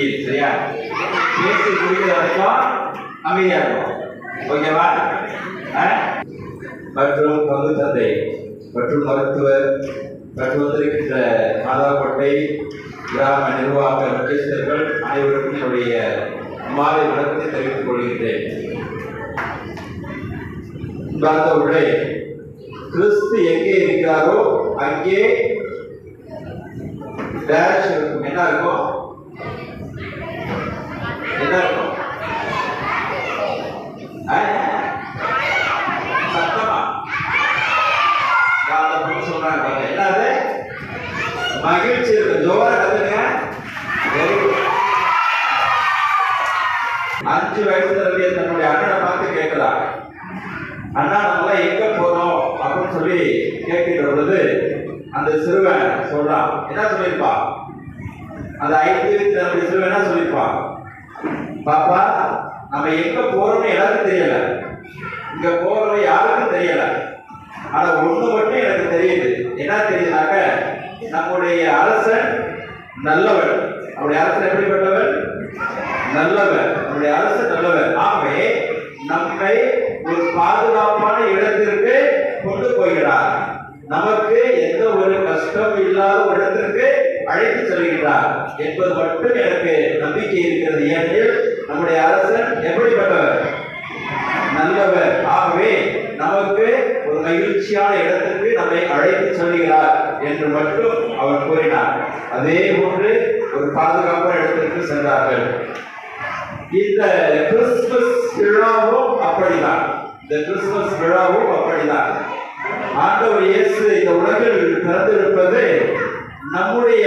முடியுது. சரியா? பேசி முடிக்கிற வரைக்கும் அமைதியா இருக்கும். ஓகேவா? மற்றும் பங்கு தந்தை மற்றும் மருத்துவர் மற்றும் வந்திருக்கின்ற மாதாக்கோட்டை கிராம நிர்வாக முக்கியஸ்தர்கள் அனைவருக்கும் என்னுடைய மாலை வணக்கத்தை தெரிவித்துக் கொள்கின்றேன். பார்த்தவர்களே, கிறிஸ்து எங்கே இருக்கிறாரோ அங்கே டேஷ் இருக்கும். என்ன இருக்கும்? என்ன இருக்கும்? சத்தமா சொல்றாங்க. என்னது? மகிழ்ச்சி இருக்கு. ஜோரா கத்துங்க. 5 வயசுல இருந்தே தன்னுடைய அண்ணனை பார்த்து கேட்கிறார், அண்ணா நம்மளாம் எங்க போறோம் அப்படின்னு சொல்லி கேட்கின்ற பொழுது அந்த சிறுவன் சொல்றான். என்ன சொல்லியிருப்பா? அந்த 5 வயசு சிறுவன் என்ன சொல்லியிருப்பா? பாப்பா, நம்ம எங்க போறோம்னு எல்லாருக்கும் தெரியல, இங்க போறோம் யாருக்கும் தெரியல. ஆனா ஒண்ணு மட்டும் எனக்கு தெரியுது. என்ன தெரியுதுனாக்க, நம்முடைய அரசன் நல்லவன். நம்முடைய அரசன் எப்படிப்பட்டவன்? நல்லவர். நம்முடைய அரசன் நல்லவர். ஆகவே நம்மை ஒரு பாதுகாப்பான இடத்திற்கு கொண்டு போகிறார். நமக்கு எந்த ஒரு கஷ்டம் இல்லாத ஒரு இடத்திற்கு அழைத்து செல்கிறார் என்பது மட்டும் எனக்கு நம்பிக்கை இருக்கிறது. ஏனெனில் நம்முடைய அரசன் எப்படிப்பட்டவர்? நல்லவர். ஆகவே நமக்கு ஒரு மகிழ்ச்சியான இடத்திற்கு நம்மை அழைத்து செல்கிறார் என்று மட்டும் அவர் கூறினார். அதே போன்று ஒரு பாதுகாப்பான இடத்திற்கு சென்றார்கள். இந்த கிறிஸ்துமஸ் விழாவும் அப்படிதான். இந்த கிறிஸ்துமஸ் விழாவும் அப்படிதான். ஆண்டவர் இயேசு இந்த உலகில் பிறந்திருப்பது நம்முடைய